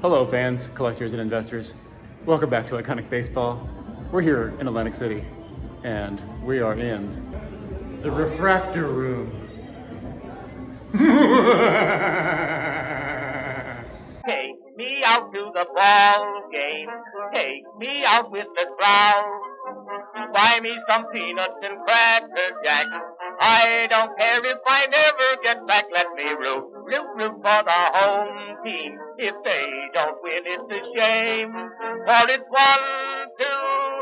Hello fans, collectors, and investors. Welcome back to Iconic Baseball. We're here in Atlantic City, and we are in the refractor room. Take me out to the ball game. Take me out with the crowd. Buy me some peanuts and cracker jack. I don't care if I never get back. Let me root for the home team. If they don't win, it's a shame. For it's 1, 2,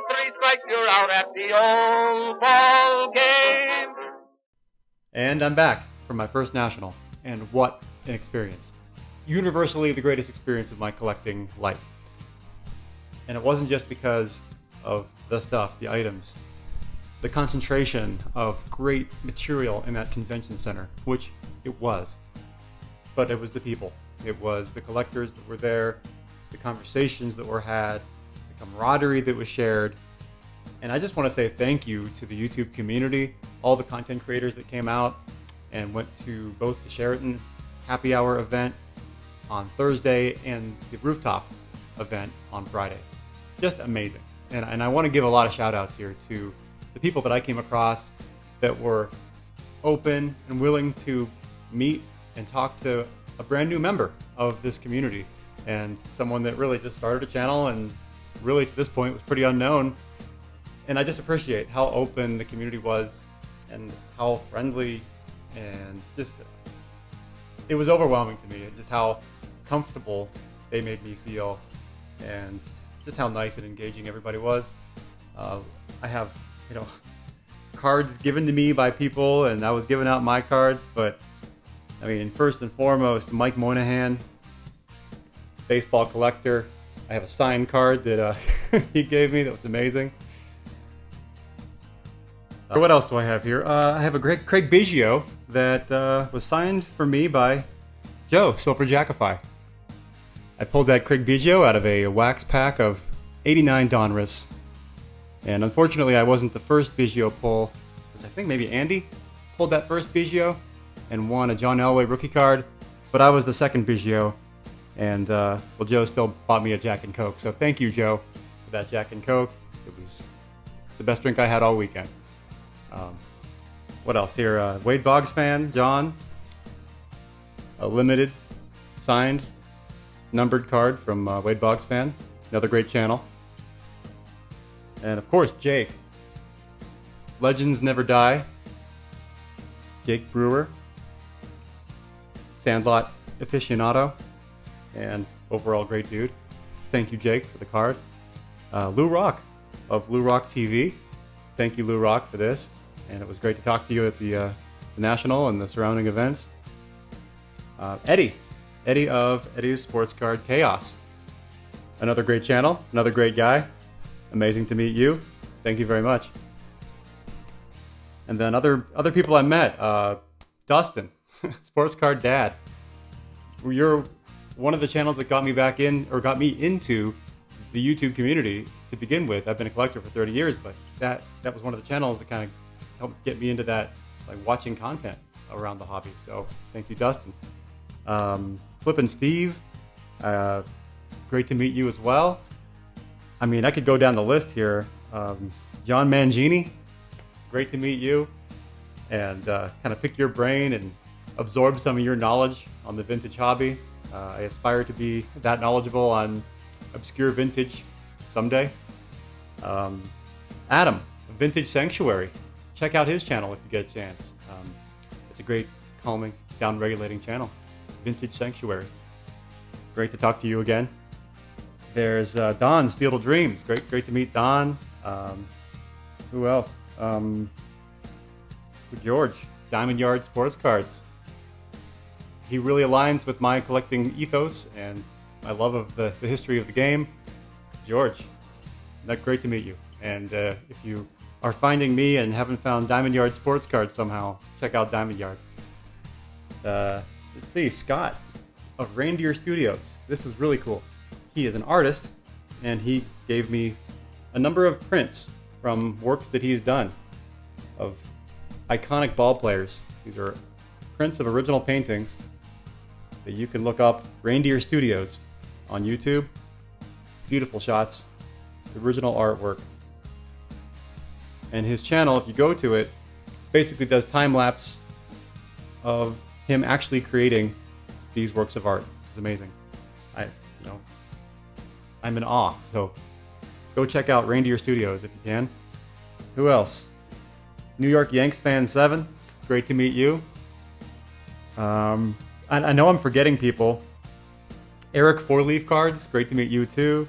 3 strikes, you're out at the old ball game. And I'm back from my first national, and what an experience. Universally the greatest experience of my collecting life. And it wasn't just because of the stuff, the items, the concentration of great material in that convention center, which it was. But it was the people. It was the collectors that were there, the conversations that were had, the camaraderie that was shared. And I just want to say thank you to the YouTube community, all the content creators that came out and went to both the Sheraton happy hour event on Thursday and the rooftop event on Friday. Just amazing. And I want to give a lot of shout outs here to the people that I came across that were open and willing to meet and talk to a brand new member of this community and someone that really just started a channel and really to this point was pretty unknown. And I just appreciate how open the community was and how friendly and just, it was overwhelming to me. Just how comfortable they made me feel and just how nice and engaging everybody was. I have, cards given to me by people and I was giving out my cards, but I mean, first and foremost, Mike Moynihan, baseball collector. I have a signed card that he gave me that was amazing. What else do I have here? I have a great Craig Biggio that was signed for me by Joe, Silver Jackify. I pulled that Craig Biggio out of a wax pack of 89 Donruss. And unfortunately, I wasn't the first Biggio pull. I think maybe Andy pulled that first Biggio and won a John Elway rookie card. But I was the second Biggio. And, Joe still bought me a Jack and Coke. So thank you, Joe, for that Jack and Coke. It was the best drink I had all weekend. What else here? Wade Boggs fan, John. A limited, signed, numbered card from Wade Boggs fan. Another great channel. And of course, Jake. Legends Never Die. Jake Brewer. Sandlot aficionado. And overall great dude. Thank you, Jake, for the card. Lou Rock of Lou Rock TV. Thank you, Lou Rock, for this. And it was great to talk to you at the National and the surrounding events. Eddie of Eddie's Sports Card Chaos. Another great channel, another great guy. Amazing to meet you. Thank you very much. And then other people I met. Dustin, Sports Card Dad. You're one of the channels that got me back in, or got me into the YouTube community to begin with. I've been a collector for 30 years, but that was one of the channels that kind of helped get me into that, like watching content around the hobby. So thank you, Dustin. Flippin' Steve, great to meet you as well. I mean, I could go down the list here. John Mangini, great to meet you, and kind of pick your brain and absorb some of your knowledge on the vintage hobby. I aspire to be that knowledgeable on obscure vintage someday. Adam, Vintage Sanctuary. Check out his channel if you get a chance. It's a great, calming, down-regulating channel. Vintage Sanctuary. Great to talk to you again. There's Don's Field of Dreams. Great to meet Don. Who else? George, Diamond Yard Sports Cards. He really aligns with my collecting ethos and my love of the history of the game. George, great to meet you. And if you are finding me and haven't found Diamond Yard Sports Cards somehow, check out Diamond Yard. Let's see, Scott of Reindeer Studios. This was really cool. He is an artist, and he gave me a number of prints from works that he's done of iconic ball players. These are prints of original paintings that you can look up. Reindeer Studios on YouTube. Beautiful shots, original artwork. And his channel, if you go to it, basically does time lapse of him actually creating these works of art. It's amazing. I'm in awe. So go check out Reindeer Studios if you can. Who else? New York Yanks fan 7. Great to meet you. I know I'm forgetting people. Eric 4-Leaf Cards. Great to meet you too.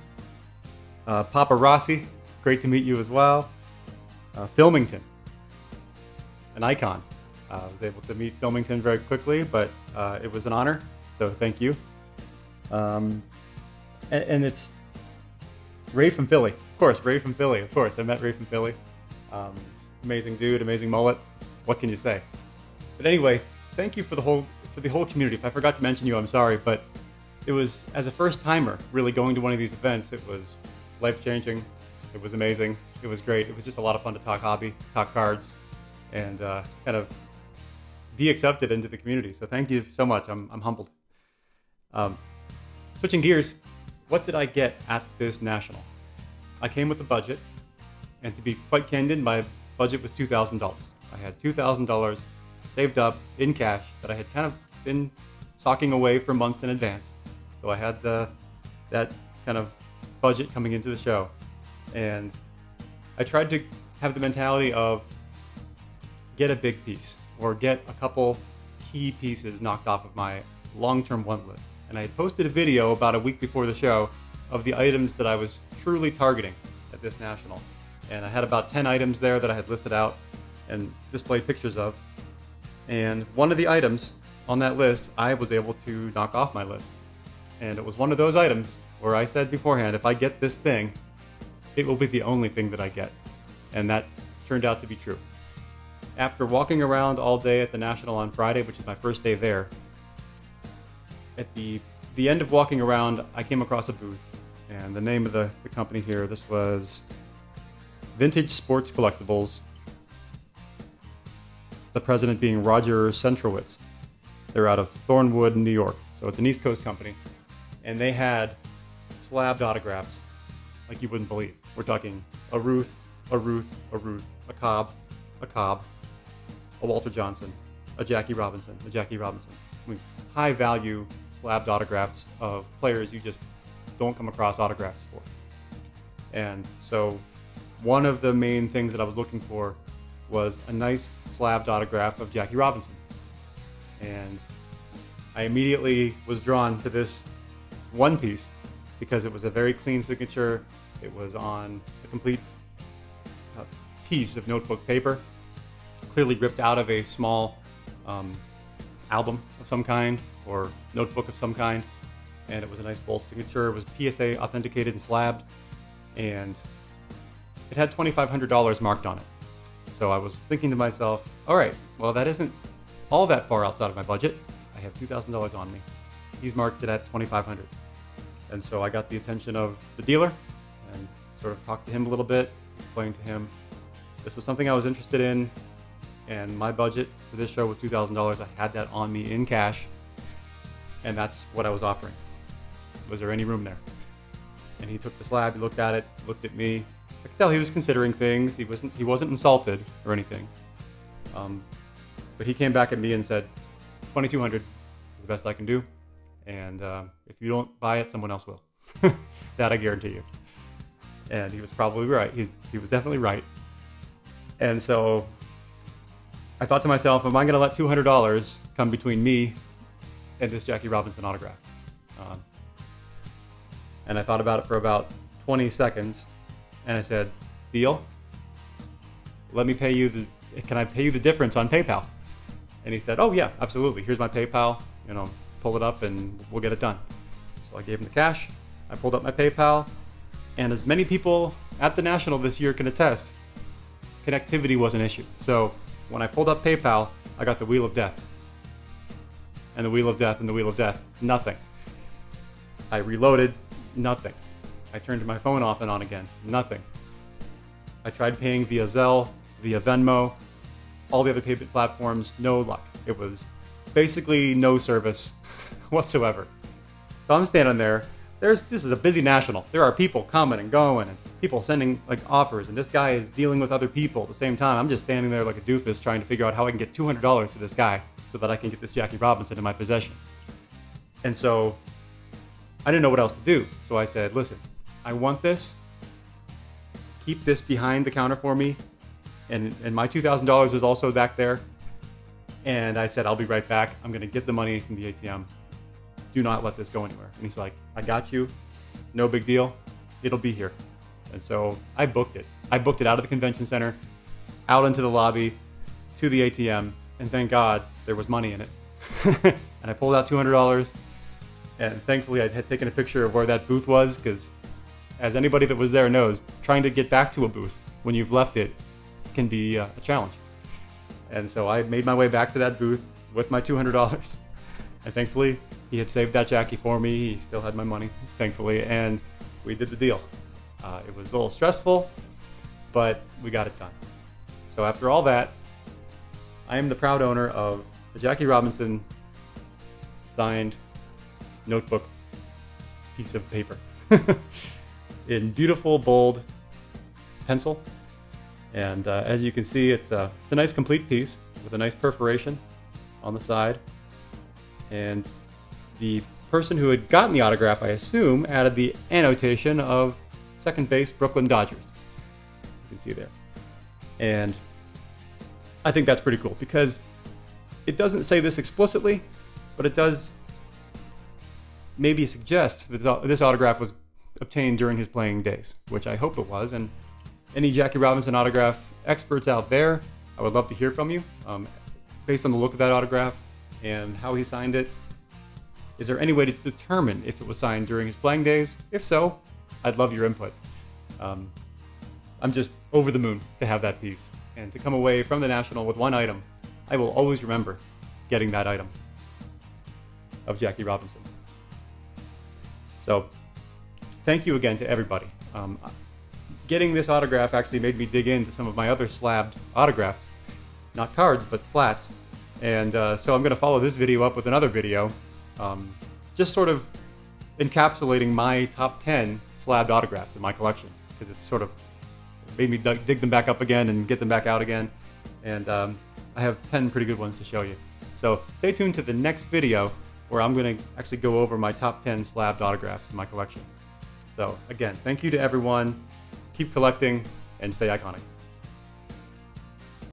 Papa Rossi. Great to meet you as well. Filmington. An icon. I was able to meet Filmington very quickly, but it was an honor. So thank you. And it's Ray from Philly. Of course, Ray from Philly. Of course, I met Ray from Philly. Amazing dude, amazing mullet. What can you say? But anyway, thank you for the whole community. If I forgot to mention you, I'm sorry, but it was, as a first timer, really going to one of these events, it was life-changing. It was amazing. It was great. It was just a lot of fun to talk hobby, talk cards, and kind of be accepted into the community. So thank you so much. I'm humbled. Switching gears, what did I get at this national? I came with a budget, and to be quite candid, my budget was $2,000. I had $2,000 saved up in cash that I had kind of been socking away for months in advance. So I had that kind of budget coming into the show. And I tried to have the mentality of get a big piece or get a couple key pieces knocked off of my long-term want list. And I had posted a video about a week before the show of the items that I was truly targeting at this national. And I had about 10 items there that I had listed out and displayed pictures of. And one of the items on that list, I was able to knock off my list. And it was one of those items where I said beforehand, if I get this thing, it will be the only thing that I get. And that turned out to be true. After walking around all day at the National on Friday, which is my first day there, at the end of walking around, I came across a booth. And the name of the company here, this was Vintage Sports Collectibles. The president being Roger Centrowitz. They're out of Thornwood, New York. So it's an East Coast company. And they had slabbed autographs like you wouldn't believe. We're talking a Ruth, a Cobb, a Walter Johnson, a Jackie Robinson. I mean, high value slabbed autographs of players you just don't come across autographs for. And so one of the main things that I was looking for was a nice slabbed autograph of Jackie Robinson. And I immediately was drawn to this one piece because it was a very clean signature. It was on a complete piece of notebook paper, clearly ripped out of a small album of some kind or notebook of some kind. And it was a nice bold signature. It was PSA authenticated and slabbed. And it had $2,500 marked on it. So I was thinking to myself, all right, well, that isn't all that far outside of my budget. I have $2,000 on me. He's marked it at $2,500. And so I got the attention of the dealer and sort of talked to him a little bit, explained to him this was something I was interested in, and my budget for this show was $2,000. I had that on me in cash, and that's what I was offering. Was there any room there? And he took the slab, he looked at it, looked at me. I could tell he was considering things. He wasn't insulted or anything. But he came back at me and said, $2,200 is the best I can do. And if you don't buy it, someone else will. That I guarantee you. And he was probably right. He was definitely right. And so I thought to myself, am I going to let $200 come between me and this Jackie Robinson autograph? And I thought about it for about 20 seconds. And I said, deal? Can I pay you the difference on PayPal? And he said, oh yeah, absolutely. Here's my PayPal. Pull it up and we'll get it done. So I gave him the cash. I pulled up my PayPal. And as many people at the National this year can attest, connectivity was an issue. So when I pulled up PayPal, I got the Wheel of Death. And the Wheel of Death and the Wheel of Death. Nothing. I reloaded. Nothing. I turned my phone off and on again. Nothing. I tried paying via Zelle, via Venmo, all the other payment platforms. No luck. It was basically no service whatsoever. So I'm standing there this is a busy national. There are people coming and going, and people sending like offers, and this guy is dealing with other people at the same time. I'm just standing there like a doofus trying to figure out how I can get $200 to this guy so that I can get this Jackie Robinson in my possession. And so I didn't know what else to do. So I said, listen, I want this. Keep this behind the counter for me. And my $2,000 was also back there. And I said, I'll be right back. I'm going to get the money from the ATM. Do not let this go anywhere. And he's like, I got you. No big deal. It'll be here. And so I booked it. I booked it out of the convention center, out into the lobby, to the ATM. And thank God there was money in it. And I pulled out $200. And thankfully I had taken a picture of where that booth was, because as anybody that was there knows, trying to get back to a booth when you've left it can be a challenge. And so I made my way back to that booth with my $200. And thankfully, he had saved that Jackie for me. He still had my money, thankfully, and we did the deal. It was a little stressful, but we got it done. So after all that, I am the proud owner of the Jackie Robinson signed notebook piece of paper in beautiful, bold pencil. And as you can see, it's a nice complete piece with a nice perforation on the side. And the person who had gotten the autograph, I assume, added the annotation of second base Brooklyn Dodgers. As you can see there. And I think that's pretty cool because it doesn't say this explicitly, but it does maybe suggest that this autograph was obtained during his playing days, which I hope it was. And any Jackie Robinson autograph experts out there, I would love to hear from you. Based on the look of that autograph and how he signed it, is there any way to determine if it was signed during his playing days? If so, I'd love your input. I'm just over the moon to have that piece and to come away from the National with one item. I will always remember getting that item of Jackie Robinson. So thank you again to everybody. Getting this autograph actually made me dig into some of my other slabbed autographs, not cards, but flats. And so I'm going to follow this video up with another video, just sort of encapsulating my top 10 slabbed autographs in my collection, because it's sort of made me dig them back up again and get them back out again. And I have 10 pretty good ones to show you. So stay tuned to the next video where I'm going to actually go over my top 10 slabbed autographs in my collection. So again, thank you to everyone. Keep collecting and stay iconic.